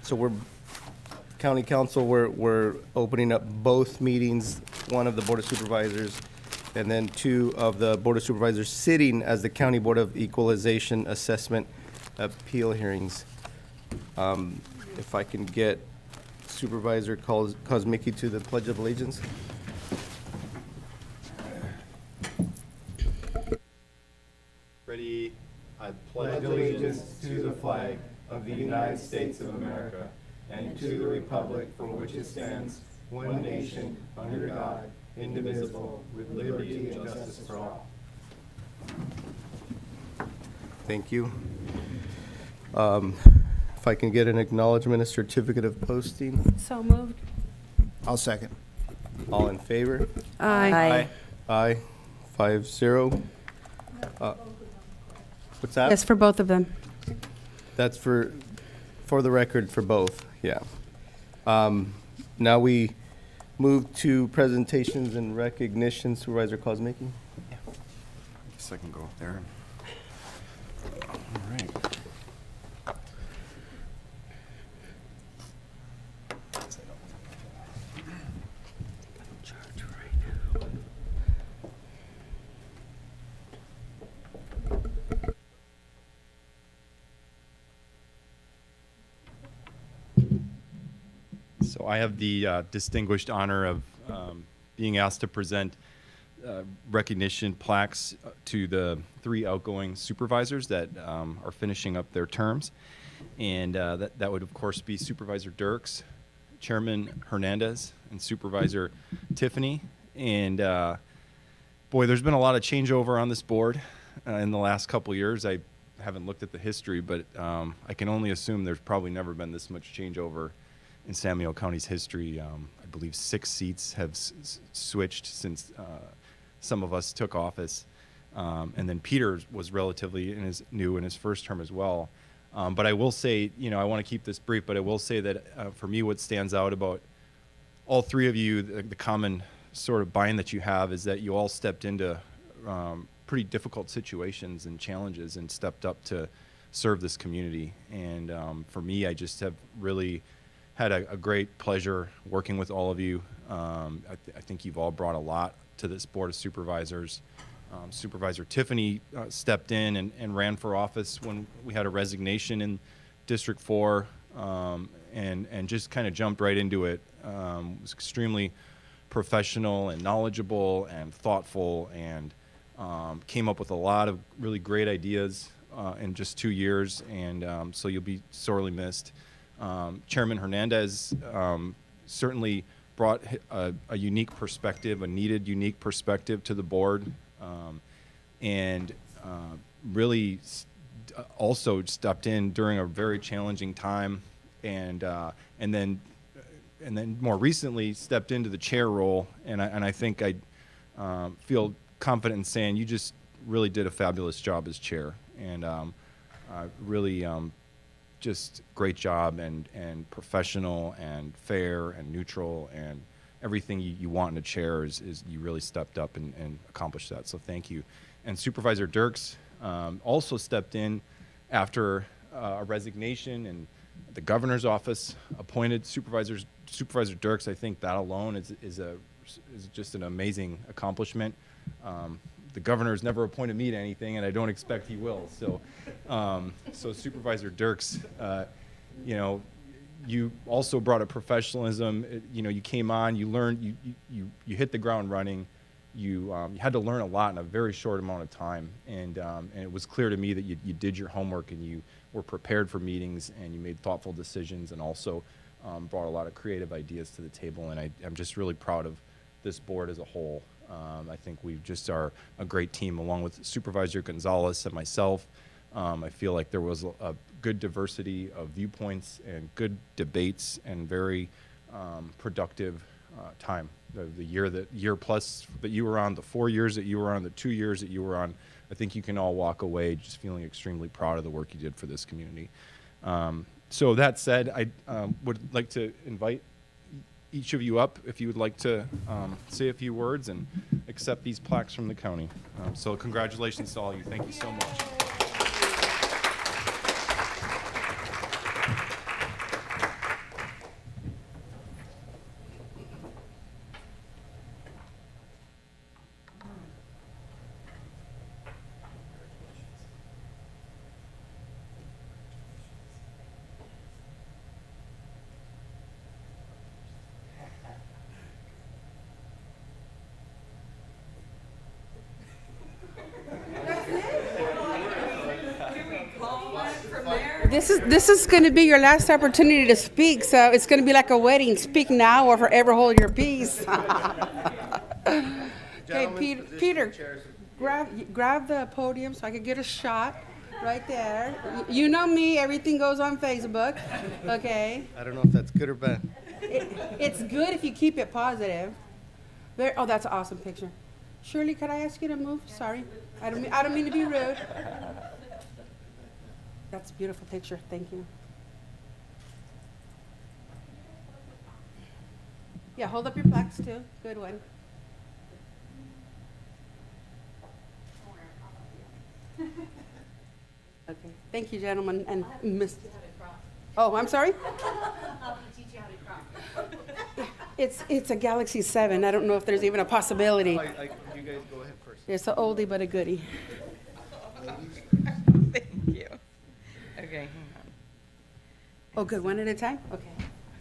So County Council, we're opening up both meetings, one of the Board of Supervisors, and then two of the Board of Supervisors sitting as the County Board of Equalization Assessment Appeal hearings. If I can get Supervisor Kosmicki to the Pledge of Allegiance. Ready? I pledge allegiance to the flag of the United States of America and to the republic for which it stands, one nation, under God, indivisible, with liberty and justice for all. Thank you. If I can get an acknowledgement, a certificate of posting. So moved. I'll second. All in favor? Aye. Aye. 5-0. What's that? Yes, for both of them. That's for the record, for both, yeah. Now we move to presentations and recognition. Supervisor Kosmicki. Guess I can go up there. All right. So I have the distinguished honor of being asked to present recognition plaques to the 3 outgoing supervisors that are finishing up their terms. And that would, of course, be Supervisor Dirks, Chairman Hernandez, and Supervisor Tiffany. And boy, there's been a lot of changeover on this board in the last couple years. I haven't looked at the history, but I can only assume there's probably never been this much changeover in San Miguel County's history. I believe 6 seats have switched since some of us took office. And then Peter was relatively new in his first term as well. But I will say, I want to keep this brief, but I will say that for me, what stands out about all 3 of you, the common sort of bind that you have is that you all stepped into pretty difficult situations and challenges and stepped up to serve this community. And for me, I just have really had a great pleasure working with all of you. I think you've all brought a lot to this Board of Supervisors. Supervisor Tiffany stepped in and ran for office when we had a resignation in District 4 and just kind of jumped right into it. Was extremely professional and knowledgeable and thoughtful and came up with a lot of really great ideas in just 2 years, and so you'll be sorely missed. Chairman Hernandez certainly brought a unique perspective, a needed unique perspective to the board, and really also stepped in during a very challenging time, and then more recently stepped into the chair role, and I think I feel confident in saying you just really did a fabulous job as chair, and really just great job and professional and fair and neutral and everything you want in a chair is you really stepped up and accomplished that. So thank you. And Supervisor Dirks also stepped in after a resignation, and the governor's office appointed Supervisor Dirks. I think that alone is just an amazing accomplishment. The governor has never appointed me to anything, and I don't expect he will. So, so Supervisor Dirks, you also brought a professionalism. You came on, you learned, you hit the ground running. You had to learn a lot in a very short amount of time, and it was clear to me that you did your homework and you were prepared for meetings and you made thoughtful decisions and also brought a lot of creative ideas to the table. And I'm just really proud of this board as a whole. I think we just are a great team, along with Supervisor Gonzalez and myself. I feel like there was a good diversity of viewpoints and good debates and very productive time. The year plus that you were on, the 4 years that you were on, the 2 years that you were on, I think you can all walk away just feeling extremely proud of the work you did for this community. So that said, I would like to invite each of you up if you would like to say a few words and accept these plaques from the county. So congratulations to all of you. Thank you so much. This is going to be your last opportunity to speak, so it's going to be like a wedding. Speak now or forever hold your peace. Okay, Peter, grab the podium so I can get a shot right there. You know me, everything goes on Facebook, okay? I don't know if that's good or bad. It's good if you keep it positive. There, oh, that's an awesome picture. Shirley, could I ask you to move? Sorry, I don't mean to be rude. That's a beautiful picture. Thank you. Yeah, hold up your plaques too. Good one. Okay. Thank you, gentlemen, and Miss. Oh, I'm sorry. I'll teach you how to crop. It's a Galaxy 7. I don't know if there's even a possibility. You guys go ahead first. It's an oldie but a goodie. Thank you. Okay, hang Oh, good. One at a time. Okay.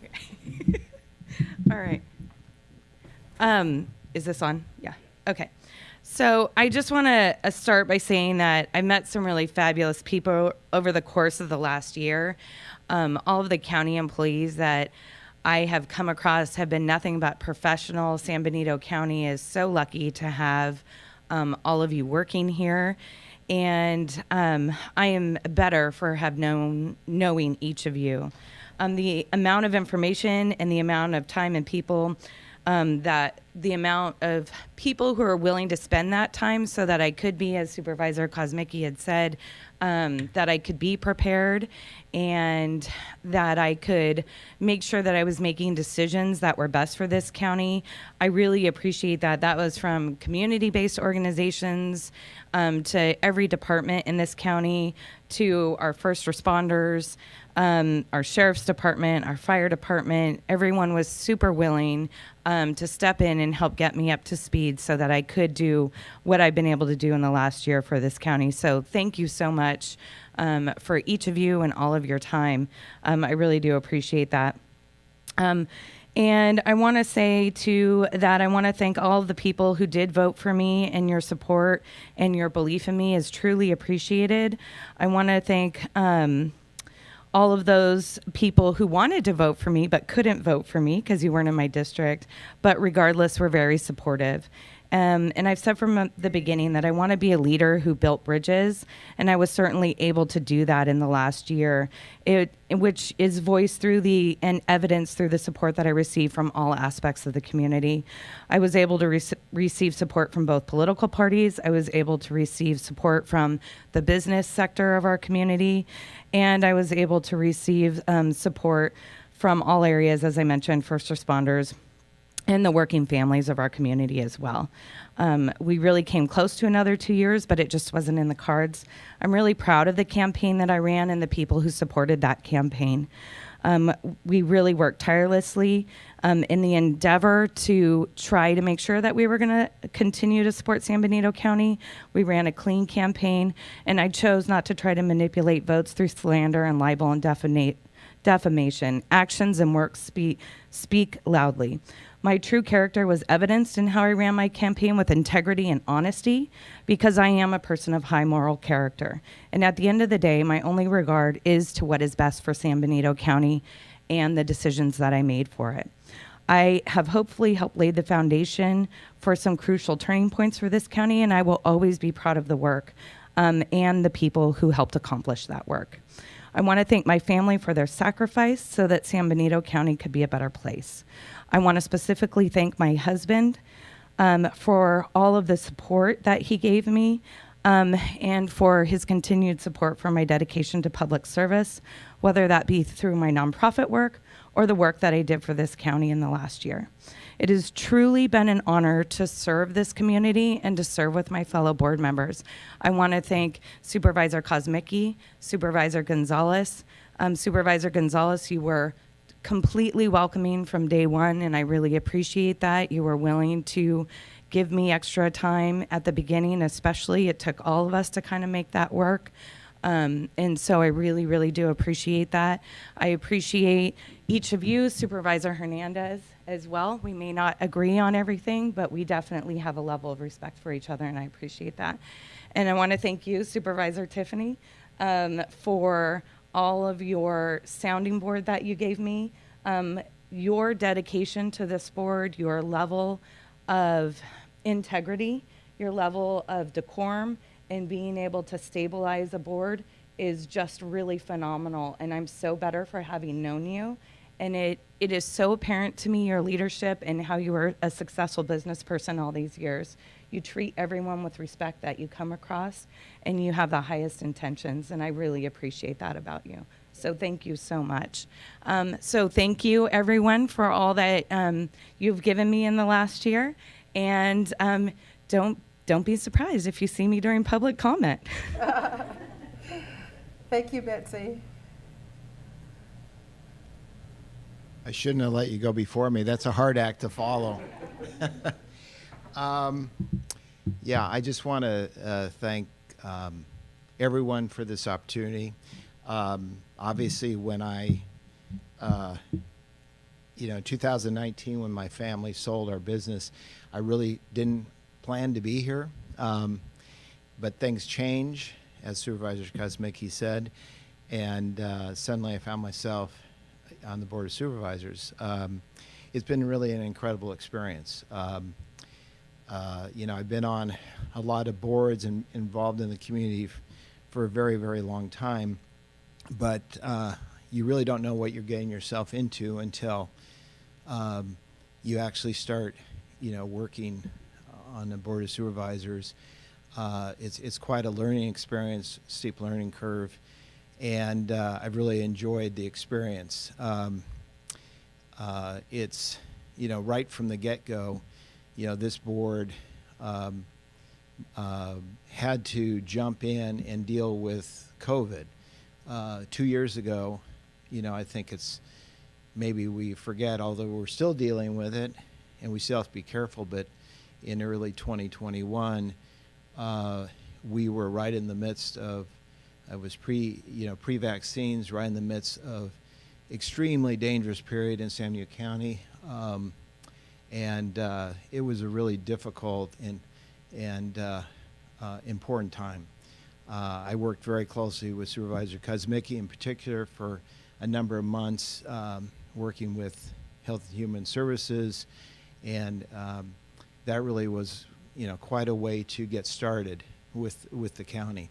on. Okay. All right. Is this on? Yeah. Okay. So I just want to start by saying that I met some really fabulous people over the course of the last year. All of the county employees that I have come across have been nothing but professional. San Benito County is so lucky to have all of you working here. And I am better for knowing each of you. The amount of information and the amount of time and people the amount of people who are willing to spend that time so that I could be, as Supervisor Kosmicki had said, that I could be prepared and that I could make sure that I was making decisions that were best for this county. I really appreciate that. That was from community-based organizations to every department in this county, to our first responders, our sheriff's department, our fire department. Everyone was super willing to step in and help get me up to speed so that I could do what I've been able to do in the last year for this county. So thank you so much for each of you and all of your time. I really do appreciate that. And I want to say too that I want to thank all of the people who did vote for me, and your support and your belief in me is truly appreciated. I want to thank all of those people who wanted to vote for me but couldn't vote for me because you weren't in my district, but regardless, were very supportive. And I've said from the beginning that I want to be a leader who built bridges, and I was certainly able to do that in the last year, which is voiced through and evidence through the support that I received from all aspects of the community. I was able to receive support from both political parties. I was able to receive support from the business sector of our community, and I was able to receive support from all areas, as I mentioned, first responders, and the working families of our community as well. We really came close to another 2 years, but it just wasn't in the cards. I'm really proud of the campaign that I ran and the people who supported that campaign. We really worked tirelessly in the endeavor to try to make sure that we were going to continue to support San Benito County. We ran a clean campaign, and I chose not to try to manipulate votes through slander and libel and defamation. Actions and work speak loudly. My true character was evidenced in how I ran my campaign with integrity and honesty, because I am a person of high moral character. And at the end of the day, my only regard is to what is best for San Benito County and the decisions that I made for it. I have hopefully helped lay the foundation for some crucial turning points for this county, and I will always be proud of the work and the people who helped accomplish that work. I want to thank my family for their sacrifice so that San Benito County could be a better place. I want to specifically thank my husband for all of the support that he gave me and for his continued support for my dedication to public service, whether that be through my nonprofit work or the work that I did for this county in the last year. It has truly been an honor to serve this community and to serve with my fellow board members. I want to thank Supervisor Kosmicki, Supervisor Gonzalez. Supervisor Gonzalez, you were completely welcoming from day one, and I really appreciate that. You were willing to give me extra time at the beginning, especially. It took all of us to kind of make that work. And so I really, really do appreciate that. I appreciate each of you, Supervisor Hernandez as well. We may not agree on everything, but we definitely have a level of respect for each other, and I appreciate that. And I want to thank you, Supervisor Tiffany, for all of your sounding board that you gave me, your dedication to this board, your level of integrity, your level of decorum, and being able to stabilize a board is just really phenomenal. And I'm so better for having known you. And it is so apparent to me, your leadership and how you were a successful business person all these years. You treat everyone with respect that you come across, and you have the highest intentions, and I really appreciate that about you. So thank you so much. So thank you, everyone, for all that you've given me in the last year. And don't be surprised if you see me during public comment. Thank you, Betsy. I shouldn't have let you go before me. That's a hard act to follow. Yeah, I just want to thank everyone for this opportunity. Obviously, when in 2019, when my family sold our business, I really didn't plan to be here. But things change, as Supervisor Kosmicki said, and suddenly I found myself on the Board of Supervisors. It's been really an incredible experience. I've been on a lot of boards and involved in the community for a very, very long time, but you really don't know what you're getting yourself into until you actually start, working on the Board of Supervisors. It's quite a learning experience, steep learning curve, and I've really enjoyed the experience. It's, right from the get-go, this board had to jump in and deal with COVID. 2 years ago, I think it's maybe we forget, although we're still dealing with it, and we still have to be careful, but in early 2021, we were right in the midst of, it was pre-vaccines, right in the midst of extremely dangerous period in San Diego County. And it was a really difficult and important time. I worked very closely with Supervisor Kosmicki in particular for a number of months, working with Health and Human Services, and that really was, quite a way to get started with the county.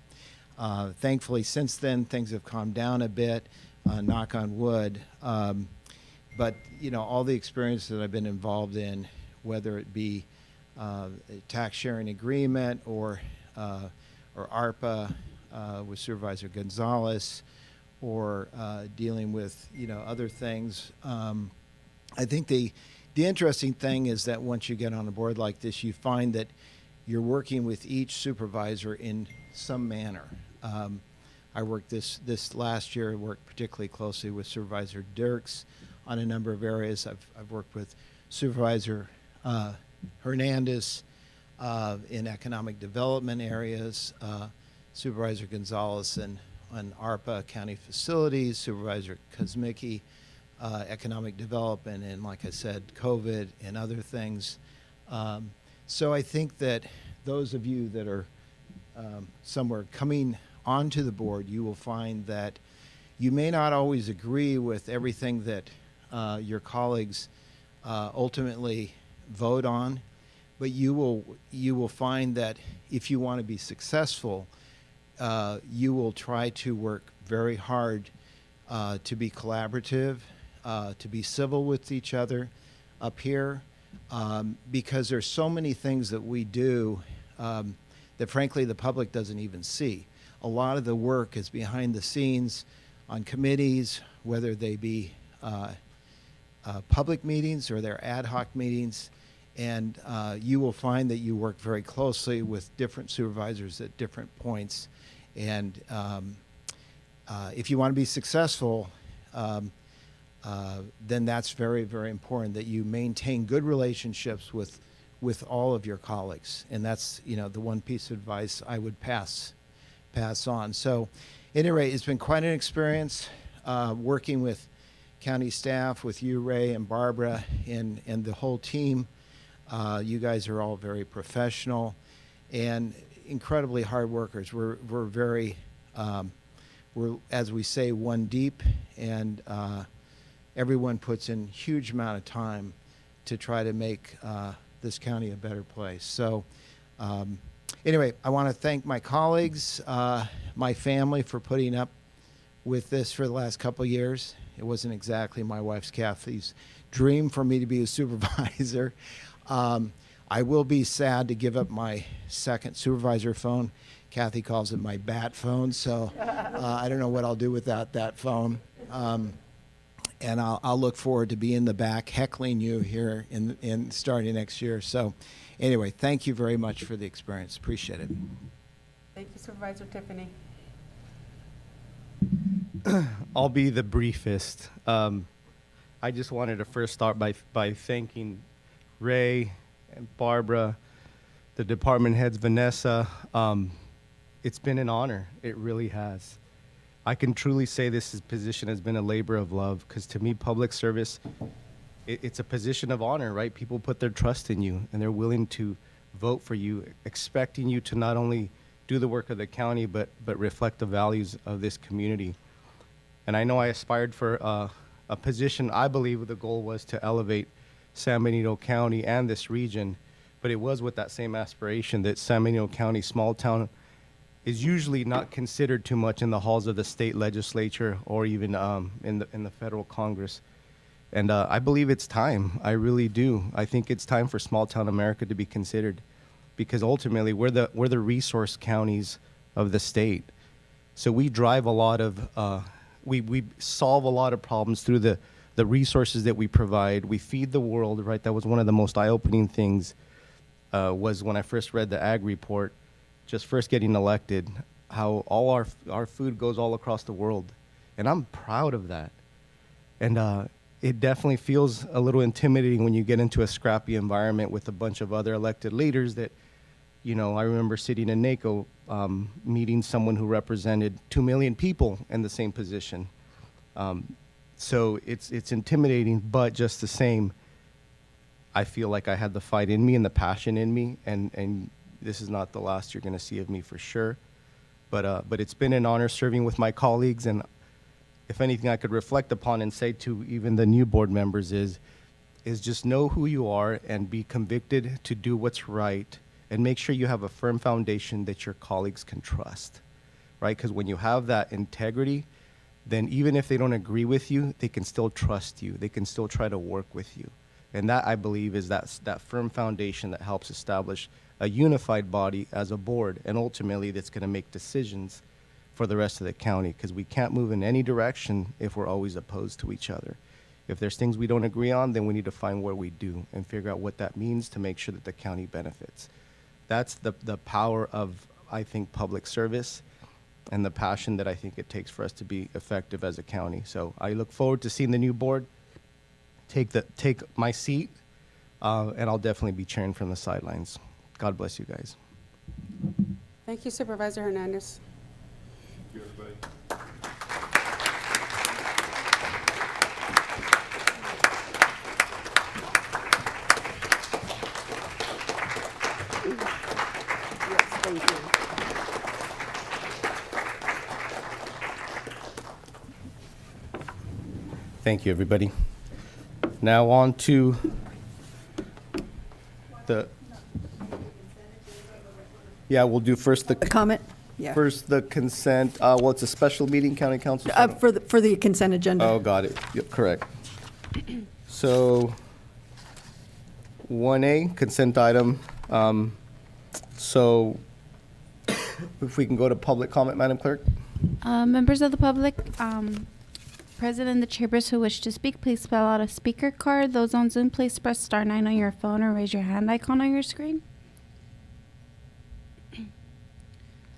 Thankfully, since then, things have calmed down a bit, knock on wood. But, all the experience that I've been involved in, whether it be a tax sharing agreement or ARPA with Supervisor Gonzalez, or dealing with, other things. I think the interesting thing is that once you get on a board like this, you find that you're working with each supervisor in some manner. I worked this last year, worked particularly closely with Supervisor Dirks on a number of areas. I've worked with Supervisor Hernandez in economic development areas, Supervisor Gonzalez on ARPA county facilities, Supervisor Kosmicki economic development, and like I said, COVID and other things. So I think that those of you that are somewhere coming onto the board, you will find that you may not always agree with everything that your colleagues ultimately vote on, but you will find that if you want to be successful, you will try to work very hard to be collaborative, to be civil with each other up here, because there's so many things that we do that frankly the public doesn't even see. A lot of the work is behind the scenes on committees, whether they be public meetings or they're ad hoc meetings, and you will find that you work very closely with different supervisors at different points. And if you want to be successful, then that's very, very important that you maintain good relationships with all of your colleagues. And that's, the one piece of advice I would pass on. So at any rate, it's been quite an experience working with county staff, with you, Ray, and Barbara, and the whole team. You guys are all very professional and incredibly hard workers. We're very we're, as we say, one deep, and everyone puts in huge amount of time to try to make this county a better place. So anyway, I want to thank my colleagues, my family for putting up with this for the last couple of years. It wasn't exactly my wife's Kathy's dream for me to be a supervisor. I will be sad to give up my second supervisor phone. Kathy calls it my bat phone, so I don't know what I'll do without that phone. And I'll look forward to being in the back heckling you here in starting next year. So anyway, thank you very much for the experience. Appreciate it. Thank you, Supervisor Tiffany. I'll be the briefest. I just wanted to first start by thanking Ray and Barbara, the department heads, Vanessa. It's been an honor. It really has. I can truly say position has been a labor of love, because to me, public service, it's a position of honor, right? People put their trust in you, and they're willing to vote for you, expecting you to not only do the work of the county, but reflect the values of this community. And I know I aspired for a position. I believe the goal was to elevate San Benito County and this region, but it was with that same aspiration that San Benito County, small town, is usually not considered too much in the halls of the state legislature or even in the federal Congress. And I believe it's time. I really do. I think it's time for small town America to be considered, because ultimately we're the resource counties of the state. So we drive a lot of we solve a lot of problems through the resources that we provide. We feed the world, right? That was one of the most eye-opening things was when I first read the ag report, just first getting elected, how all our food goes all across the world. And I'm proud of that. And it definitely feels a little intimidating when you get into a scrappy environment with a bunch of other elected leaders that, you know, I remember sitting in NACO meeting someone who represented 2 million people in the same position. So it's intimidating, but just the same, I feel like I had the fight in me and the passion in me, and this is not the last you're going to see of me for sure. But it's been an honor serving with my colleagues, and if anything I could reflect upon and say to even the new board members is just know who you are and be convicted to do what's right, and make sure you have a firm foundation that your colleagues can trust, right? Because when you have that integrity, then even if they don't agree with you, they can still trust you. They can still try to work with you. And that, I believe, is that firm foundation that helps establish a unified body as a board, and ultimately that's going to make decisions for the rest of the county, because we can't move in any direction if we're always opposed to each other. If there's things we don't agree on, then we need to find where we do and figure out what that means to make sure that the county benefits. That's the power of, I think, public service, and the passion that I think it takes for us to be effective as a county. So I look forward to seeing the new board take my seat, and I'll definitely be cheering from the sidelines. God bless you guys. Thank you, Supervisor Hernandez. Thank you, everybody. Yes, thank you. Thank you, everybody. Now on to the, yeah, we'll do first A comment? Yeah. first the consent. Well, it's a special meeting, county council. so- For the consent agenda. Oh, got it. Yep, correct. So 1A, consent item. So if we can go to public comment, Madam Clerk? Members of the public, President and the chambers who wish to speak, please spell out a speaker card. Those on Zoom, please press star 9 on your phone or raise your hand icon on your screen.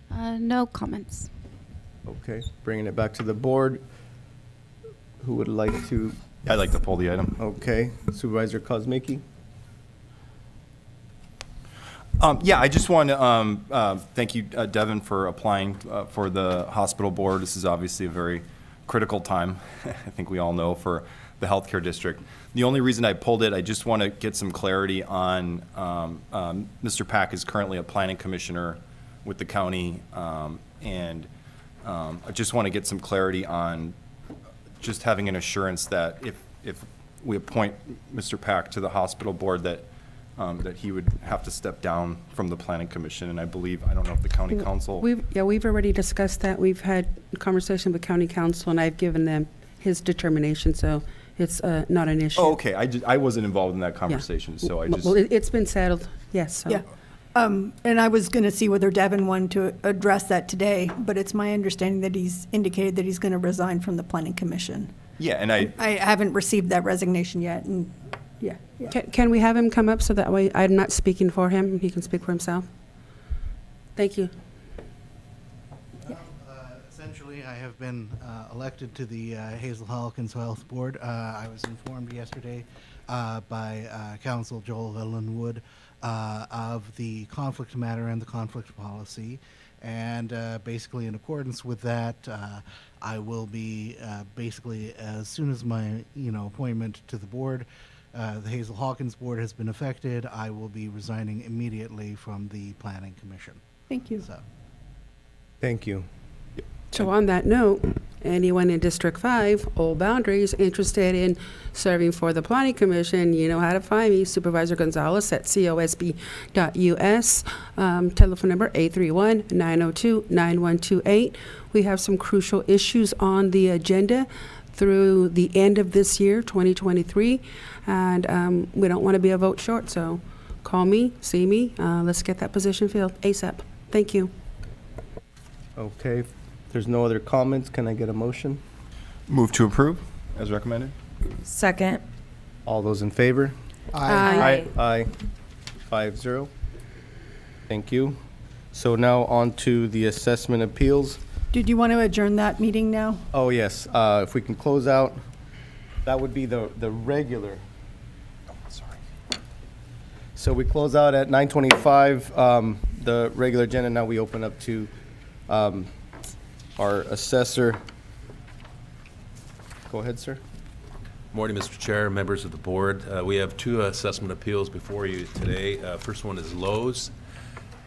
No comments. Okay, bringing it back to the board. Who would like to, I'd like to pull the item. okay, Supervisor Kozmicki? Yeah, I just want to thank you, Devin, for applying for the hospital board. This is obviously a very critical time, I think we all know, for the healthcare district. The only reason I pulled it, I just want to get some clarity on Mr. Pack is currently a planning commissioner with the county, and I just want to get some clarity on just having an assurance that if we appoint Mr. Pack to the hospital board, that he would have to step down from the planning commission. And I believe, I don't know if the county council. We've already discussed that. We've had a conversation with county council, and I've given them his determination, so it's not an issue. Oh, okay. I wasn't involved in that conversation, so I just. Well, it's been settled, yes. So. Yeah. And I was going to see whether Devin wanted to address that today, but it's my understanding that he's indicated that he's going to resign from the planning commission. Yeah, and I haven't received that resignation yet, and yeah. Can we have him come up so that way I'm not speaking for him, he can speak for himself? Thank you. Essentially, I have been elected to the Hazel Hawkins Health Board. I was informed yesterday by Council Joel Villenwood of the conflict matter and the conflict policy. And basically, in accordance with that, I will be basically, as soon as my appointment to the board, the Hazel Hawkins Board has been effected, I will be resigning immediately from the Planning Commission. Thank you. So. Thank you. So on that note, anyone in District 5, Old Boundaries, interested in serving for the Planning Commission, you know how to find me, Supervisor Gonzalez at cosb.us, telephone number 831-902-9128. We have some crucial issues on the agenda through the end of this year, 2023, and we don't want to be a vote short, so call me, see me, let's get that position filled ASAP. Thank you. Okay, if there's no other comments, can I get a motion? Move to approve, as recommended. Second. All those in favor? Aye. Aye. 5-0. Thank you. So now on to the assessment appeals. Did you want to adjourn that meeting now? Oh, yes, if we can close out, that would be the regular. Oh, sorry. So we close out at 9:25, the regular agenda. Now we open up to our assessor. Go ahead, sir. Morning, Mr. Chair, members of the board. We have two assessment appeals before you today. First one is Lowe's.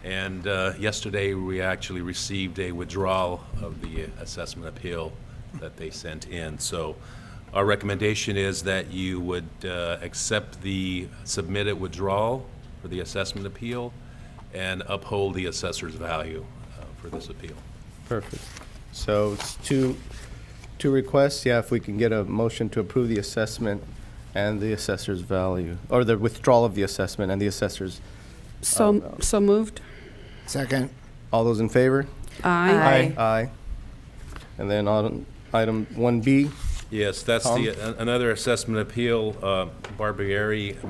And yesterday, we actually received a withdrawal of the assessment appeal that they sent in. So our recommendation is that you would accept the submitted withdrawal for the assessment appeal and uphold the assessor's value for this appeal. Perfect. So it's two requests. Yeah, if we can get a motion to approve the assessment and the assessor's value, or the withdrawal of the assessment and the assessor's. So moved. Second. All those in favor? Aye. Aye. And then on item 1B, Yes, that's Tom? another assessment appeal, Barbieri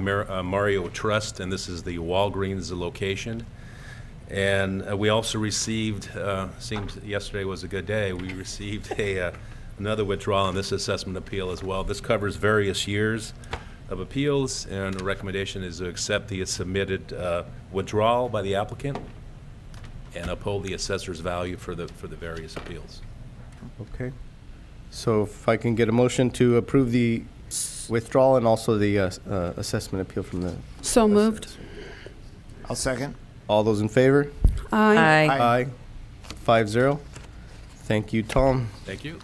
Mario Trust, and this is the Walgreens location. And we also received, seems yesterday was a good day, we received another withdrawal on this assessment appeal as well. This covers various years of appeals, and the recommendation is to accept the submitted withdrawal by the applicant and uphold the assessor's value for the various appeals. okay. So if I can get a motion to approve the withdrawal and also the assessment appeal from the. So moved. I'll second. All those in favor? Aye. Aye. 5-0. Thank you, Tom. Thank you.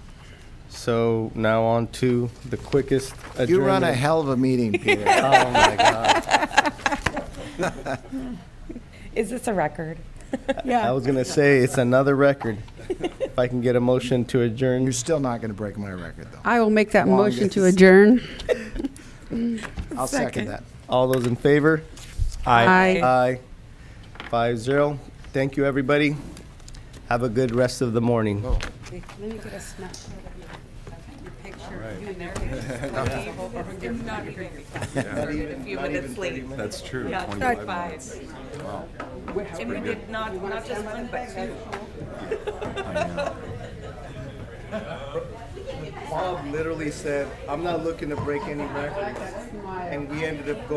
So now on to the quickest adjournment. You run a hell of a meeting, Peter. Oh, my God. Is this a record? I was going to say, it's another record. If I can get a motion to adjourn. You're still not going to break my record, though. I will make that motion to Longest. adjourn. I'll second that. All those in favor? Aye. 5-0. Thank you, everybody. Have a good rest of the morning. Let me get a snapshot of your picture. You and their picture. A few minutes late. That's true. Yeah, 25 5. And we did not just one, but two. Bob literally said, I'm not looking to break any records. And we ended up going.